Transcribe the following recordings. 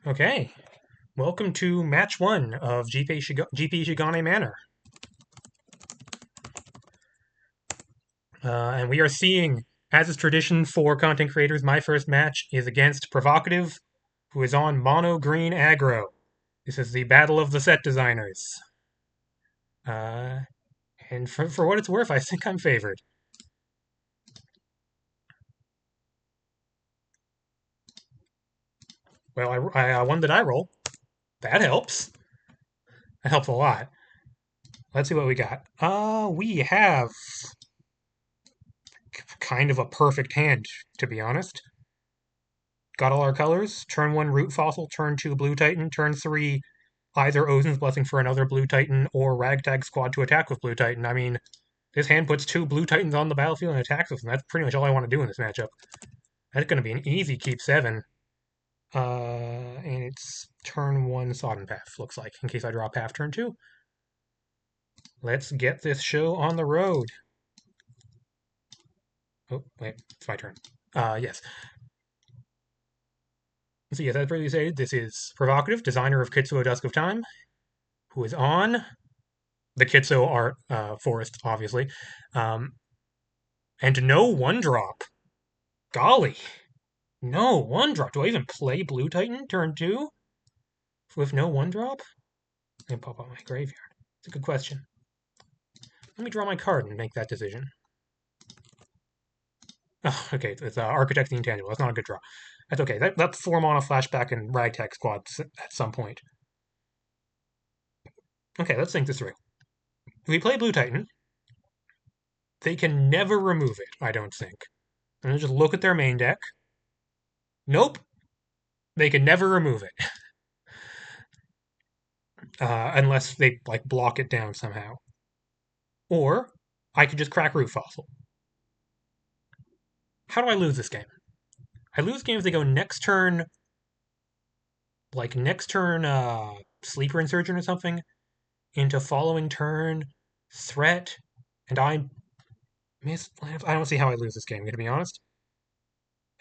Okay, welcome to match one of GP Shigane Manor. And we are seeing, as is tradition for content creators, my first match is against Provocative, who is on mono green aggro. This is the battle of the set designers. Uh, and for what it's worth, I think I'm favored. Well, I won the die roll. That helps. That helps a lot. Let's see what we got. We have kind of a perfect hand, to be honest. Got all our colors. Turn 1, Root Fossil. Turn 2, Blue Titan. Turn 3, either Ozin's Blessing for another Blue Titan or Ragtag Squad to attack with Blue Titan. I mean, this hand puts 2 Blue Titans on the battlefield and attacks with them. That's pretty much all I want to do in this matchup. That's going to be an easy keep 7. And it's turn 1 Sodden Path, looks like, in case I drop half turn 2. Let's get this show on the road. Oh, wait, it's my turn. Yes. So yes, as previously stated, this is Provocative, designer of Kitsuo Dusk of Time, who is on the Kitsuo art forest, obviously. And no one drop. Golly. No one drop. Do I even play Blue Titan turn 2 with no one drop? And pop out my graveyard. It's a good question. Let me draw my card and make that decision. Oh, okay, it's Architect the Intangible. That's not a good draw. That's okay. That's 4 mana flashback and Ragtag squads at some point. Okay, let's think this through. If we play Blue Titan, they can never remove it, I don't think. I'm gonna just look at their main deck. Nope. They can never remove it. Unless they like block it down somehow. Or I could just crack Root Fossil. How do I lose this game? I lose game if they go next turn, like next turn, Sleeper Insurgent or something, into following turn, Threat, and I miss. I don't see how I lose this game, to be honest.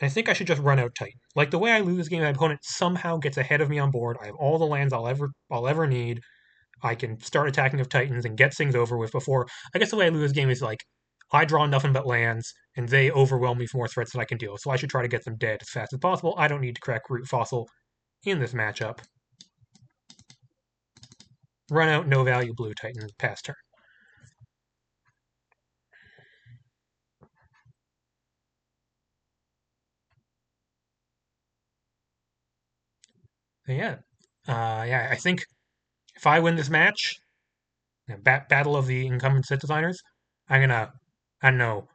And I think I should just run out Titan. Like the way I lose this game, my opponent somehow gets ahead of me on board. I have all the lands I'll ever need. I can start attacking with Titans and get things over with before. I guess the way I lose this game is like I draw nothing but lands, and they overwhelm me for more threats than I can deal with. So I should try to get them dead as fast as possible. I don't need to crack Root Fossil in this matchup. Run out no value Blue Titan past turn. So yeah, I think if I win this match, battle of the incumbent set designers, I'm gonna, I don't know,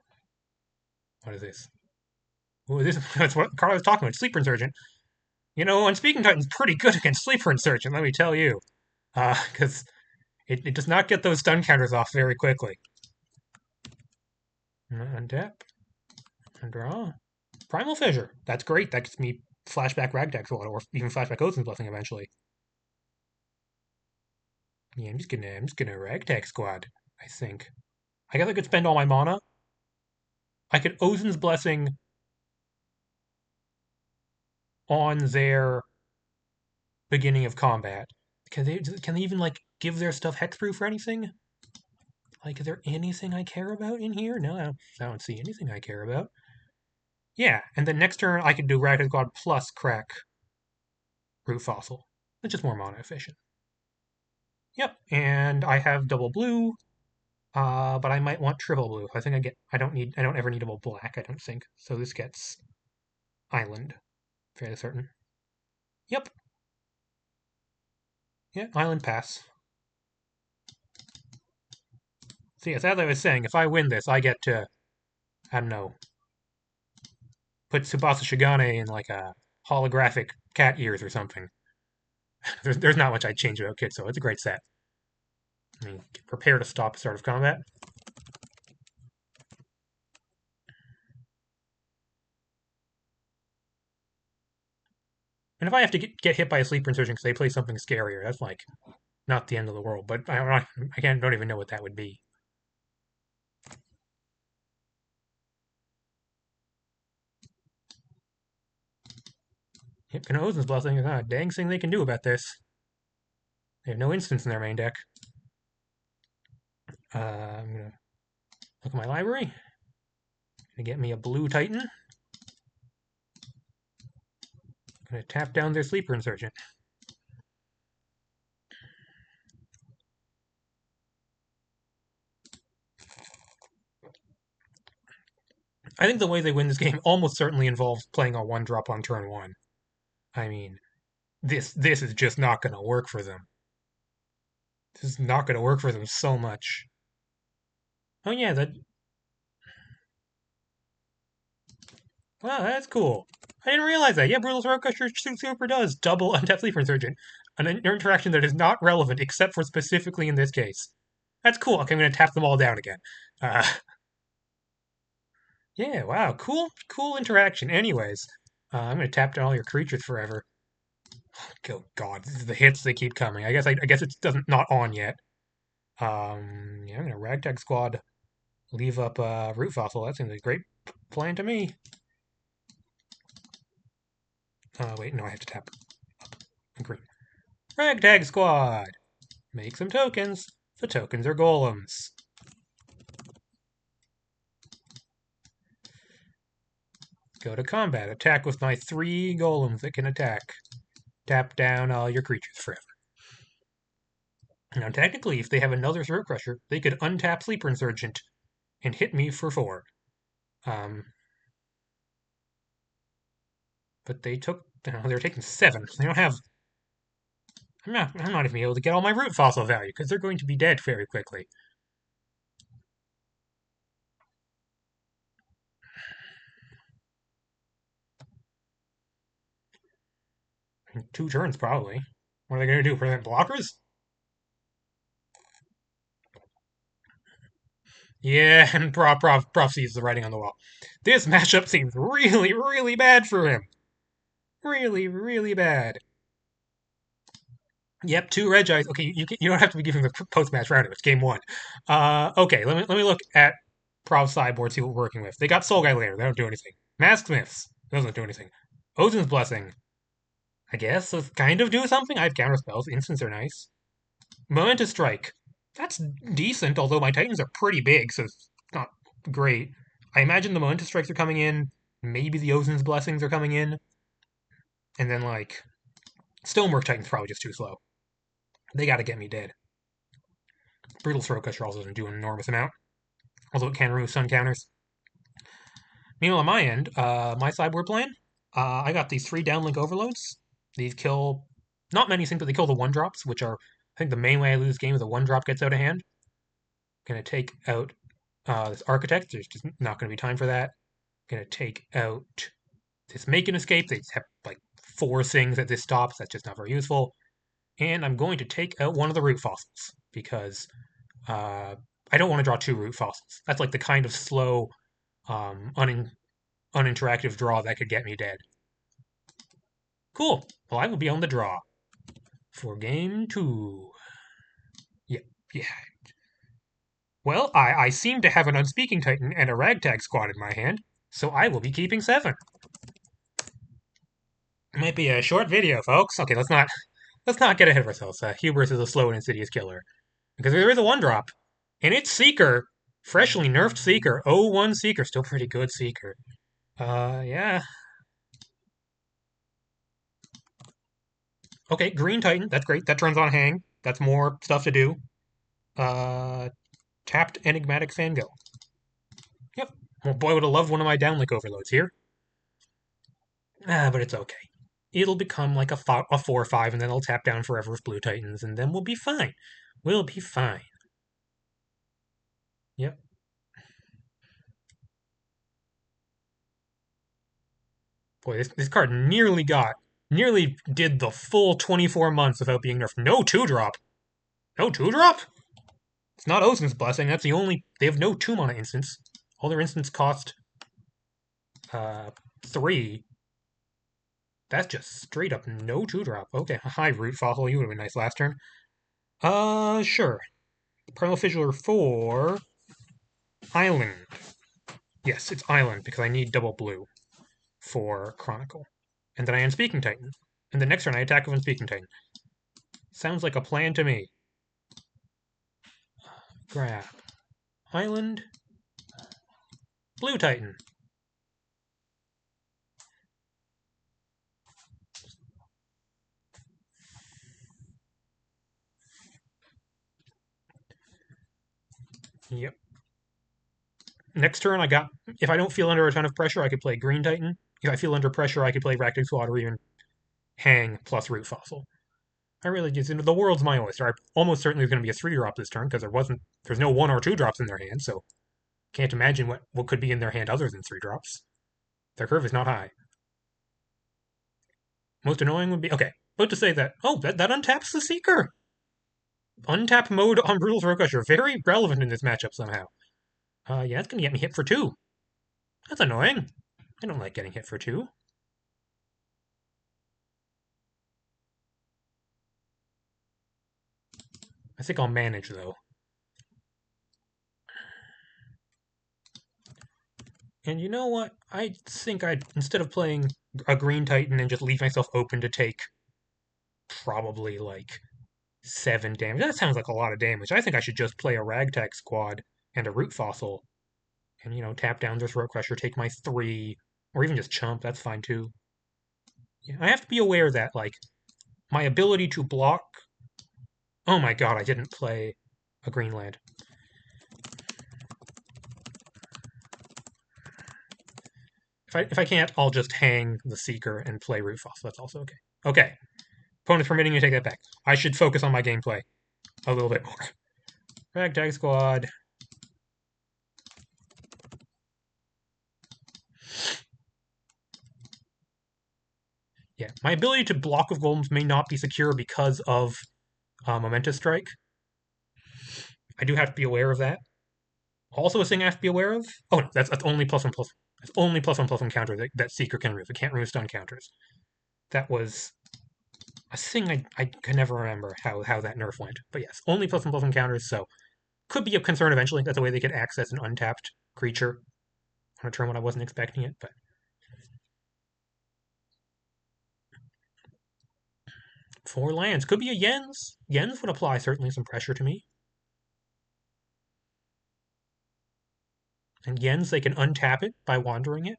what is this? Ooh, this that's what Carl was talking about. Sleeper Insurgent. You know, Unspeaking Titan's pretty good against Sleeper Insurgent, let me tell you. Because it does not get those stun counters off very quickly. Untap. Draw. Primal Fissure. That's great. That gets me flashback Ragtag Squad, or even flashback Ozin's Blessing eventually. Yeah, I'm just gonna Ragtag Squad, I think. I guess I could spend all my mana. I could Ozin's Blessing on their beginning of combat. Can they even like give their stuff hexproof or anything? Like, is there anything I care about in here? No, I don't see anything I care about. Yeah, and then next turn I can do Ragtag Squad plus crack Root Fossil. It's just more mana efficient. Yep, and I have double blue, but I might want triple blue. I think I don't ever need double black, I don't think. So this gets Island, fairly certain. Yep. Yeah, Island pass. So yes, as I was saying, if I win this, I get to, I don't know, put Tsubasa Shigane in like a holographic cat ears or something. There's not much I'd change about Kit, so it's a great set. I mean, prepare to stop start of combat. And if I have to get hit by a Sleeper Insurgent because they play something scarier, that's like not the end of the world. But don't even know what that would be. Yep, Ozen's Blessing. There's not a dang thing they can do about this. They have no instance in their main deck. I'm gonna look at my library. Gonna get me a blue Titan. Gonna tap down their Sleeper Insurgent. I think the way they win this game almost certainly involves playing a 1-drop on turn 1. I mean, this is just not gonna work for them. This is not gonna work for them so much. Oh yeah, that. Wow, that's cool. I didn't realize that. Yeah, Brutal Throat Crusher super does double Untapped Sleeper Insurgent. An interaction that is not relevant except for specifically in this case. That's cool. Okay, I'm going to tap them all down again. Uh, yeah, wow, cool interaction. Anyways, I'm going to tap down all your creatures forever. Oh god, the hits they keep coming. I guess it doesn't not on yet. Yeah, I'm going to Ragtag Squad, leave up Root Fossil. That seems like a great plan to me. Wait, no, I have to tap up and green. Ragtag Squad! Make some tokens. The tokens are golems. Go to combat. Attack with my 3 golems that can attack. Tap down all your creatures forever. Now, technically, if they have another Throat Crusher, they could untap Sleeper Insurgent and hit me for 4. But they took. They're taking 7. They don't have. I'm not even able to get all my root fossil value because they're going to be dead very quickly. In 2 turns, probably. What are they going to do? Prevent blockers? Yeah, and Prof sees the writing on the wall. This matchup seems really bad for him. Really bad. Yep, 2 Regis. Okay, you don't have to be giving the post-match roundup. It's game 1. Okay, let me look at Prov's sideboard, see what we're working with. They got Soul Guy later. They don't do anything. Mask Smiths doesn't do anything. Ozen's Blessing, I guess, so kind of do something. I have counter spells. Instants are nice. Momentous Strike. That's decent, although my Titans are pretty big, so it's not great. I imagine the Momentous Strikes are coming in. Maybe the Ozen's Blessings are coming in. And then, like, Stonework Titan's probably just too slow. They gotta get me dead. Brutal Throat Crusher also doesn't do an enormous amount, although it can remove sun counters. Meanwhile, on my end, my sideboard plan, I got these 3 downlink overloads. These kill not many things, but they kill the 1-drops, which are, I think, the main way I lose game is a 1-drop gets out of hand. Gonna take out this Architect. There's just not gonna be time for that. Gonna take out this Make an Escape. They have like 4 things that this stops. That's just not very useful. And I'm going to take out one of the root fossils because I don't want to draw 2 root fossils. That's like the kind of slow, uninteractive draw that could get me dead. Cool. Well, I will be on the draw for game 2. Yeah. Well, I seem to have an Unspeaking Titan and a Ragtag Squad in my hand, so I will be keeping 7. Might be a short video, folks. Okay, let's not get ahead of ourselves. Hubris is a slow and insidious killer. Because there is a 1-drop, and it's Seeker. Freshly nerfed Seeker. 0-1 Seeker. Still pretty good Seeker. Yeah. Okay, Green Titan. That's great. That turns on Hang. That's more stuff to do. Tapped Enigmatic Fangirl. Yep. Well, boy, would have loved one of my downlink overloads here. But it's okay. It'll become like a 4-5, and then I'll tap down forever with Blue Titans, and then we'll be fine. We'll be fine. Yep. Boy, this card nearly did the full 24 months without being nerfed. No 2-drop. No 2-drop? It's not Ozen's Blessing. That's the only. They have no 2 mana instants. All their instants cost 3. That's just straight up no 2-drop. Okay, hi, Root Fossil. You would have been nice last turn. Sure. Primal Fissure for Island. Yes, it's Island because I need double blue for Chronicle. and then I Unspeaking Titan. And the next turn I attack with Unspeaking Titan. Sounds like a plan to me. Grab. Island. Blue Titan. Yep. Next turn I got, if I don't feel under a ton of pressure, I could play Green Titan. If I feel under pressure, I could play Ractic Squad or even Hang plus Root Fossil. I really just, the world's my oyster. I almost certainly was going to be a 3-drop this turn because there's no 1 or 2 drops in their hand, so can't imagine what could be in their hand other than 3 drops. Their curve is not high. Most annoying would be, okay, about to say that, oh, that untaps the Seeker. Untap mode on Brutal Throatcrusher, very relevant in this matchup somehow. Yeah, it's going to get me hit for 2. That's annoying. I don't like getting hit for 2. I think I'll manage, though. And you know what? I think instead of playing a Green Titan and just leave myself open to take probably like 7 damage. That sounds like a lot of damage. I think I should just play a Ragtag Squad and a Root Fossil and, tap down their Throat Crusher, take my 3, or even just Chump. That's fine too. Yeah, I have to be aware that, like, my ability to block. Oh my god, I didn't play a green land. If I can't, I'll just hang the Seeker and play Root Fossil. That's also okay. Okay. Opponent's permitting me to take that back. I should focus on my gameplay a little bit more. Ragtag Squad. Yeah, my ability to block with Golems may not be secure because of Momentous Strike. I do have to be aware of that. Also, a thing I have to be aware of. Oh no, that's only +1/+1. That's only +1/+1 counter that Seeker can remove. It can't remove stun counters. That was a thing I can never remember how that nerf went. But yes, only +1/+1 counters. So could be a concern eventually. That's a way they could access an untapped creature on a turn when I wasn't expecting it. But 4 lands could be a Yens. Yens would apply certainly some pressure to me. And Yens, they can untap it by wandering it.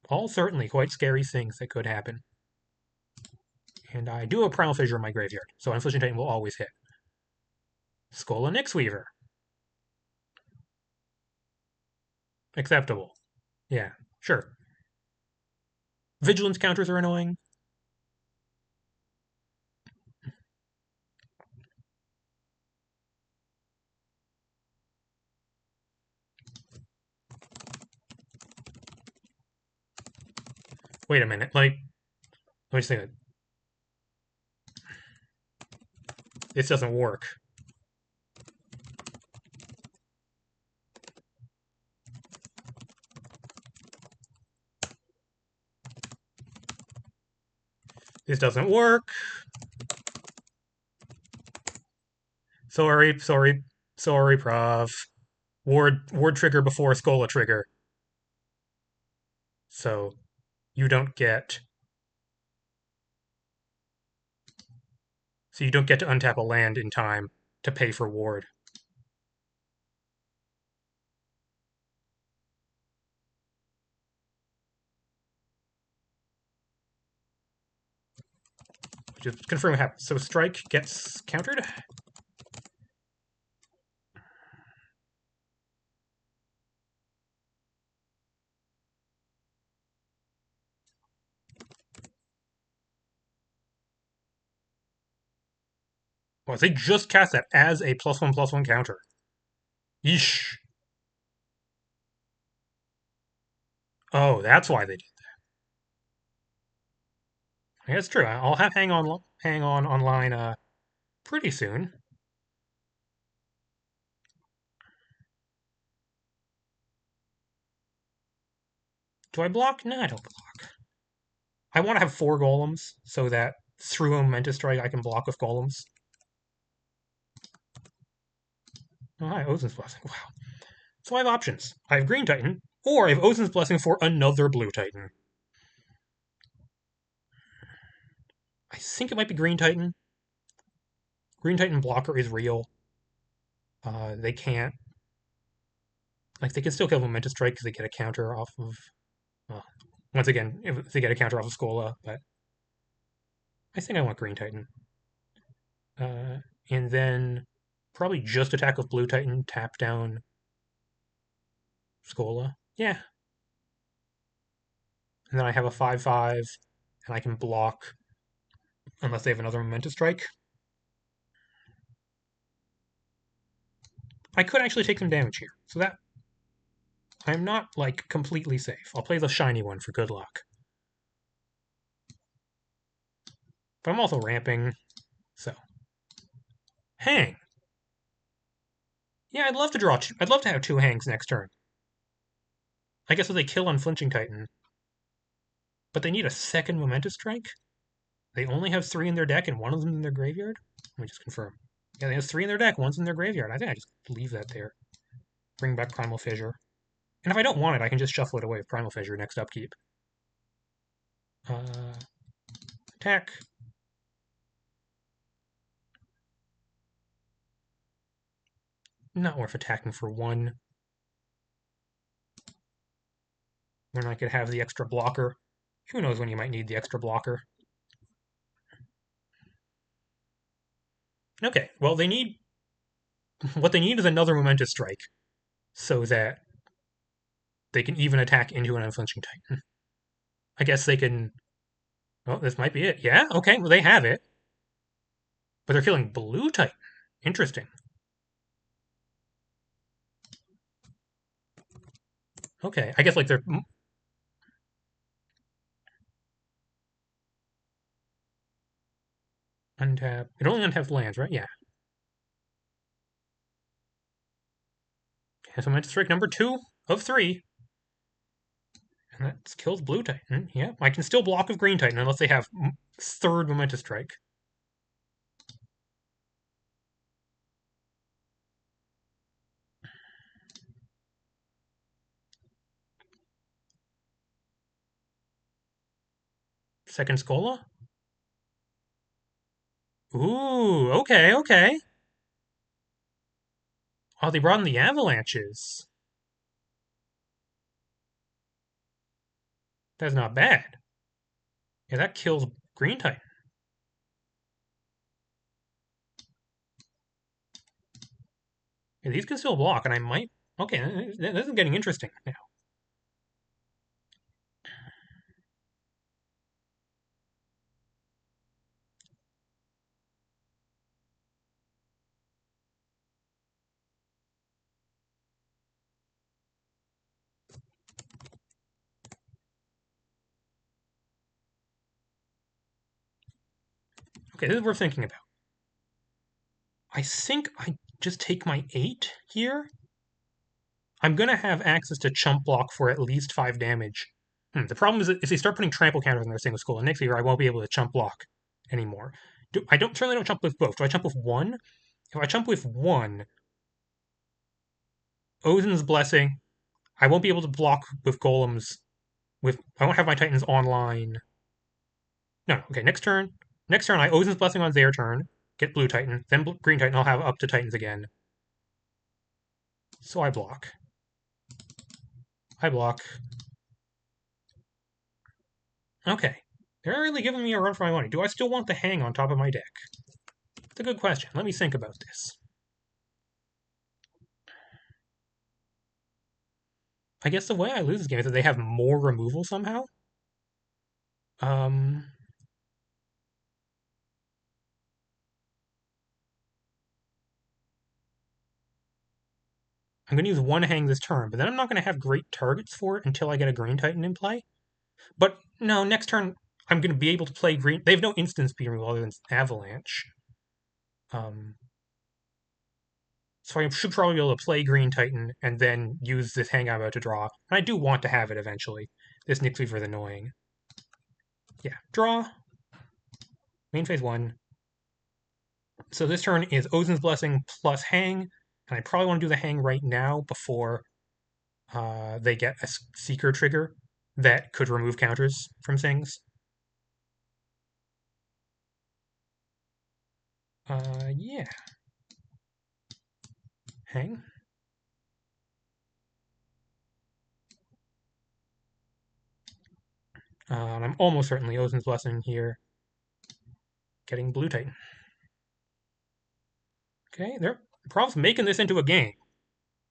All certainly quite scary things that could happen. And I do have Primal Fissure in my graveyard, so Infliction Titan will always hit. Skull and Nyxweaver. Acceptable. Yeah, sure. Vigilance counters are annoying. Wait a minute, like, let me just think. This doesn't work. This doesn't work. Sorry, Prov. Ward trigger before Skola trigger. So you don't get to untap a land in time to pay for ward. Just confirm what happens. So strike gets countered. Well, they just cast that as a +1/+1 counter. Yeesh. Oh, that's why they did that. I guess it's true. I'll have hang on online pretty soon. Do I block? No, I don't block. I want to have 4 golems so that through a Momentous Strike I can block with golems. Oh, hi, Ozin's Blessing. Wow. So I have options. I have Green Titan, or I have Ozin's Blessing for another Blue Titan. I think it might be Green Titan. Green Titan blocker is real. They can't, like, they can still kill Momentous Strike because they get a counter off of, well, once again, if they get a counter off of Skola, but I think I want Green Titan. And then probably just attack with Blue Titan, tap down Skola. Yeah. And then I have a 5/5, and I can block unless they have another Momentous Strike. I could actually take some damage here, so that I'm not, like, completely safe. I'll play the shiny one for good luck. But I'm also ramping, so. Hang. Yeah, I'd love to draw. I'd love to have 2 hangs next turn. I guess if they kill Unflinching Titan. But they need a second Momentous Strike? They only have 3 in their deck and one of them in their graveyard? Let me just confirm. Yeah, they have 3 in their deck, one's in their graveyard. I think I just leave that there. Bring back Primal Fissure. And if I don't want it, I can just shuffle it away with Primal Fissure next upkeep. Attack. Not worth attacking for 1. When I could have the extra blocker. Who knows when you might need the extra blocker. Okay, well, they need... What they need is another Momentous Strike, so that they can even attack into an Unflinching Titan. I guess they can... Well, this might be it. Yeah, okay, well, they have it. But they're killing Blue Titan. Interesting. Okay, I guess, like, they're... Untap. It only untaps lands, right? Yeah. Okay, so Momentous Strike number 2 of 3. And that kills Blue Titan. Yeah, I can still block with Green Titan unless they have 3rd Momentous Strike. Second Skola? Ooh, okay, okay. Oh, they brought in the Avalanches. That's not bad. Yeah, that kills Green Titan. Yeah, these can still block, and I might... Okay, this is getting interesting now. Okay, this is worth thinking about. I think I just take my 8 here. I'm going to have access to chump block for at least 5 damage. The problem is that if they start putting trample counters in their single skull, and next year I won't be able to chump block anymore. I certainly don't chump with both. Do I chump with 1? If I chump with 1, Odin's Blessing, I won't be able to block with Golems. I won't have my Titans online. No, okay, next turn. Next turn, I Odin's Blessing on their turn, get Blue Titan, then Green Titan, I'll have up to Titans again. So I block. I block. Okay. They're really giving me a run for my money. Do I still want the hang on top of my deck? It's a good question. Let me think about this. I guess the way I lose this game is that they have more removal somehow. I'm going to use 1 hang this turn, but then I'm not going to have great targets for it until I get a Green Titan in play. But no, next turn I'm going to be able to play Green. They have no instant speed removal other than Avalanche. So I should probably be able to play Green Titan and then use this hang I'm about to draw. And I do want to have it eventually. This Nick Weaver is annoying. Yeah, draw. Main phase 1. So this turn is Odin's Blessing plus hang. And I probably want to do the hang right now before they get a Seeker trigger that could remove counters from things. Yeah. Hang. And I'm almost certainly Ozin's Blessing here, getting Blue Titan. Okay, they're Prof's making this into a game.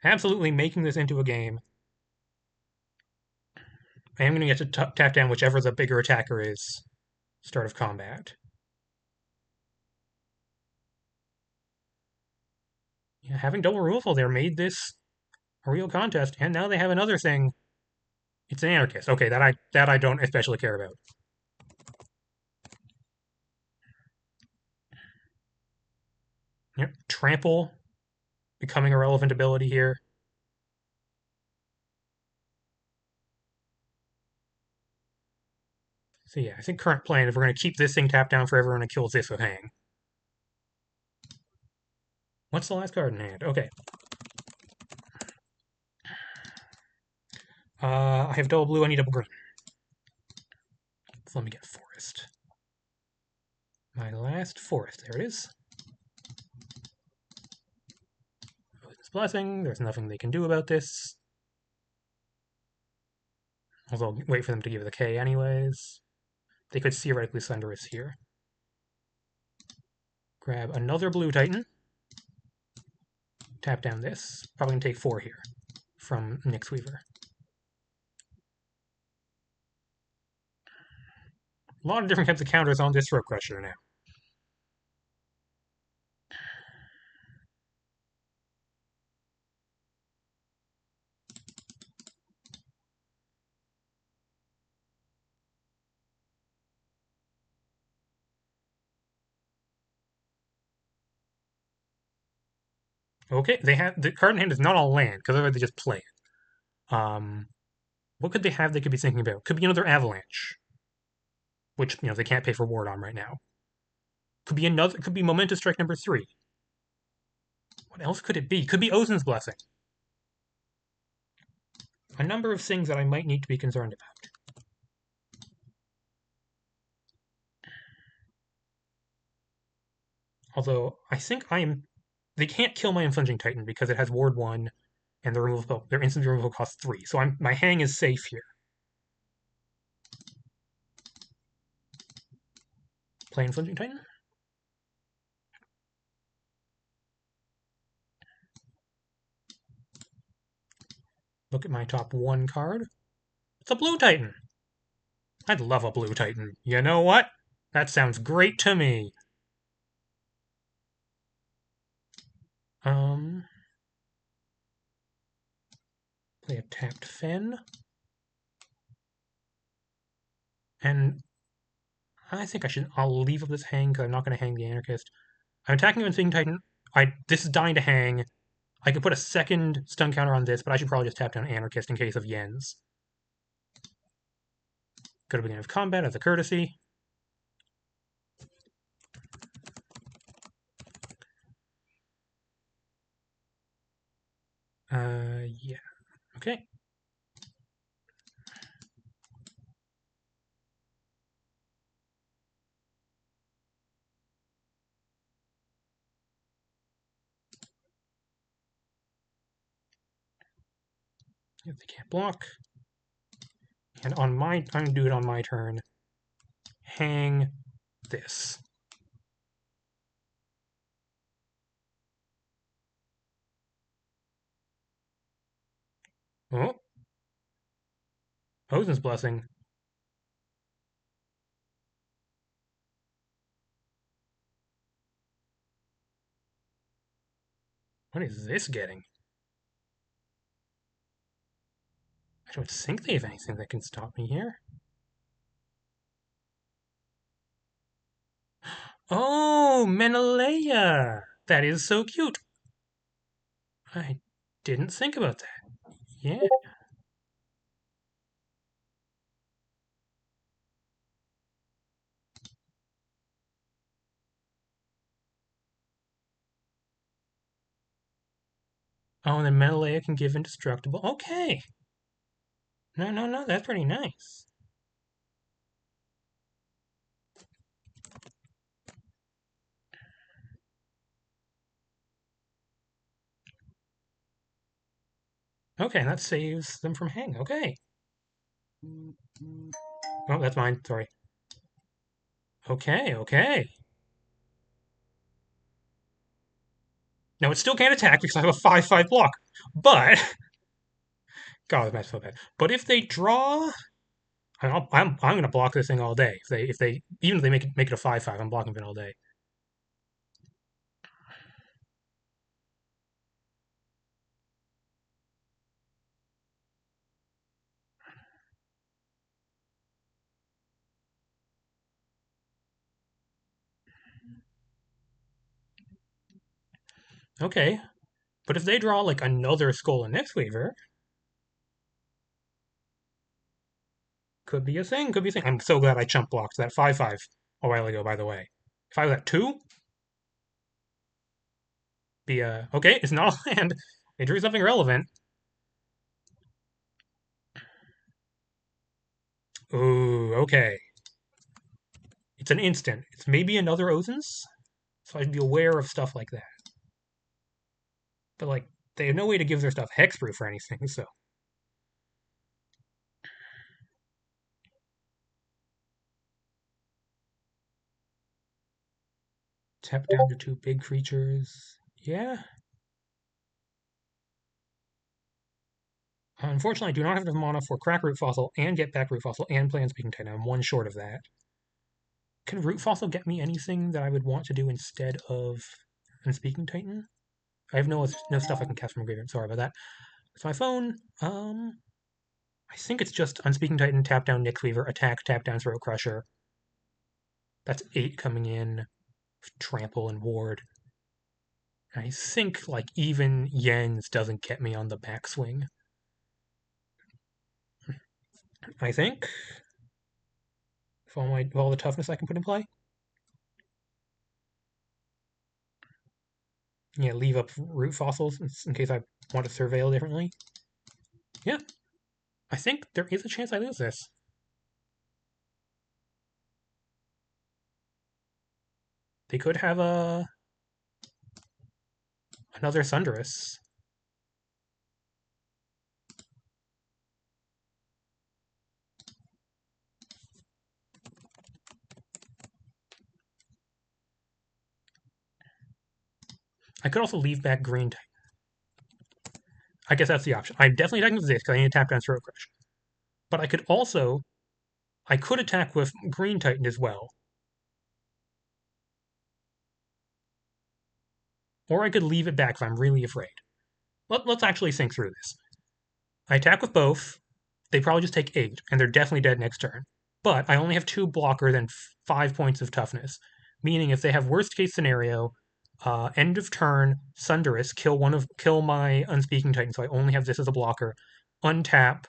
Absolutely making this into a game. I am going to get to tap down whichever the bigger attacker is. Start of combat. Yeah, having double removal there made this a real contest, and now they have another thing. It's an anarchist. Okay, that I don't especially care about. Yep, trample becoming a relevant ability here. So yeah, I think current plan, if we're going to keep this thing tapped down forever, we're going to kill this with Hang. What's the last card in hand? Okay. I have double blue, I need double green. So let me get forest. My last forest, there it is. Ozin's Blessing, there's nothing they can do about this. Although I'll wait for them to give the K anyways. They could theoretically sunder us here. Grab another blue Titan. Tap down this. Probably going to take 4 here from Nyx Weaver. A lot of different types of counters on this Throat Crusher now. Okay, they have the card in hand is not all land because otherwise they just play it. What could they have? They could be thinking about could be another avalanche, which they can't pay for ward on right now. Could be another. Could be momentous strike number 3. What else could it be? Could be Ozin's Blessing. A number of things that I might need to be concerned about. Although I think they can't kill my Infringing Titan because it has ward 1 and their instant removal costs 3. So my hang is safe here. Play Infringing Titan. Look at my top 1 card. It's a Blue Titan. I'd love a Blue Titan. You know what? That sounds great to me. Play a tapped Fen. And I think I'll leave up this hang because I'm not going to hang the Anarchist. I'm attacking with Infringing Titan. This is dying to hang. I could put a second stun counter on this, but I should probably just tap down Anarchist in case of Yen's. Go to beginning of combat as a courtesy. Yeah. Okay. If they can't block. And I'm going to do it on my turn. Hang this. Oh. Ozin's Blessing. What is this getting? I don't think they have anything that can stop me here. Oh, Menelaya! That is so cute. I didn't think about that. Yeah. Oh, and then Menelaya can give indestructible. Okay. No, that's pretty nice. Okay, and that saves them from hang. Okay. Oh, that's mine. Sorry. Okay, okay. Now it still can't attack because I have a 5/5 block. But God, that's so bad. But if they draw, I'm gonna block this thing all day. If they even if they make it a 5/5, I'm blocking it all day. Okay, but if they draw like another Skull and Nextweaver, could be a thing. Could be a thing. I'm so glad I chump blocked that 5/5 a while ago. By the way, if I was at two, be okay. It's not a land. They drew something relevant. Ooh, okay. It's an instant. It's maybe another Othens, so I'd be aware of stuff like that. But like, they have no way to give their stuff hexproof or anything. So tap down to 2 big creatures. Yeah. Unfortunately, I do not have enough mana for crack Root Fossil and get back Root Fossil and play Unspeaking Titan. I'm one short of that. Can Root Fossil get me anything that I would want to do instead of Unspeaking Titan? I have no stuff I can cast from a graveyard. Sorry about that. It's my phone. I think it's just Unspeaking Titan, tap down Nyxweaver, attack, tap down Throat Crusher. That's 8 coming in. Trample and Ward. I think like even Yen's doesn't get me on the backswing. I think. For all the toughness I can put in play. Yeah, leave up root fossils in case I want to surveil differently. Yeah. I think there is a chance I lose this. They could have another Thunderous. I could also leave back Green Titan. I guess that's the option. I'm definitely attacking with this because I need to tap down Throat Crush. But I could attack with Green Titan as well. Or I could leave it back if I'm really afraid. Let's actually think through this. I attack with both. They probably just take 8, and they're definitely dead next turn. But I only have 2 blockers and 5 points of toughness. Meaning if they have worst case scenario, end of turn, Thunderous, kill my Unspeaking Titan, so I only have this as a blocker. Untap,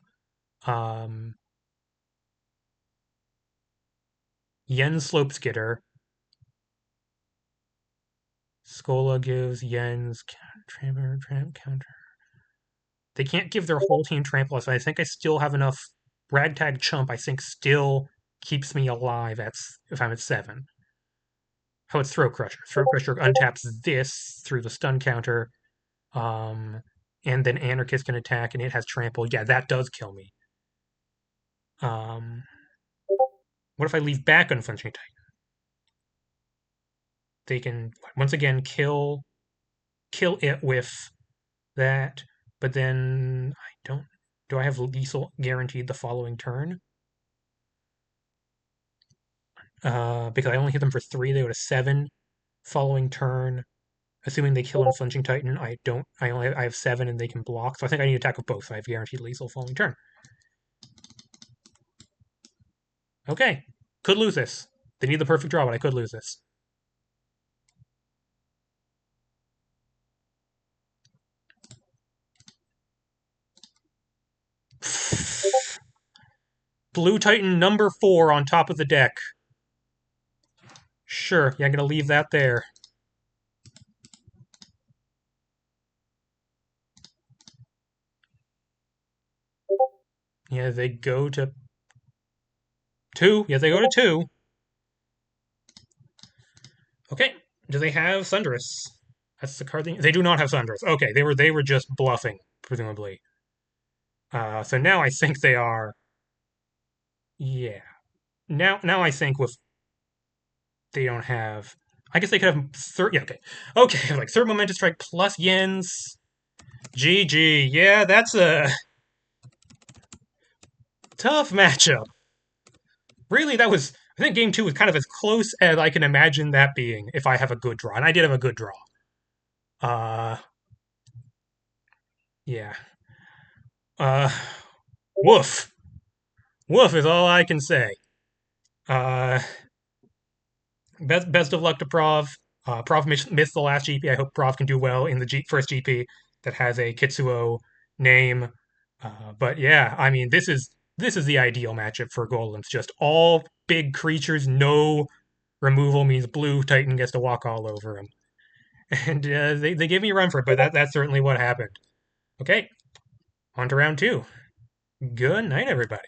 Yen Slope Skidder. Skola gives Yen's counter. They can't give their whole team trample, so I think I still have enough. Ragtag Chump, I think, still keeps me alive if I'm at 7. Oh, it's Throat Crusher. Throat Crusher untaps this through the stun counter. Um, and then Anarchist can attack, and it has trample. Yeah, that does kill me. What if I leave back Unflinching Titan? They can once again kill it with that, but then I don't. Do I have lethal guaranteed the following turn? Because I only hit them for 3, they go to 7. Following turn, assuming they kill Unflinching Titan, I don't. I have 7 and they can block, so I think I need to attack with both. So I have guaranteed lethal following turn. Okay, could lose this. They need the perfect draw, but I could lose this. Blue Titan number 4 on top of the deck. Sure, yeah, I'm gonna leave that there. Yeah, they go to 2. Yeah, they go to 2. Okay, do they have Thunderous? That's the card thing. They do not have Thunderous. Okay, they were just bluffing, presumably. So now I think they are. Yeah. Now I think with they don't have. I guess they could have third. Yeah, okay. Okay, like third momentum strike plus yens. GG. Yeah, that's a tough matchup. Really, that was. I think game two was kind of as close as I can imagine that being if I have a good draw. And I did have a good draw. Uh, yeah. Uh, woof. Woof is all I can say. Uh, best of luck to Prov. Prov missed the last GP. I hope Prov can do well in the first GP that has a Kitsuo name. But yeah, I mean, this is the ideal matchup for Golems. Just all big creatures, no removal means blue Titan gets to walk all over him. And they gave me a run for it, but that's certainly what happened. Okay, on to round two. Good night, everybody.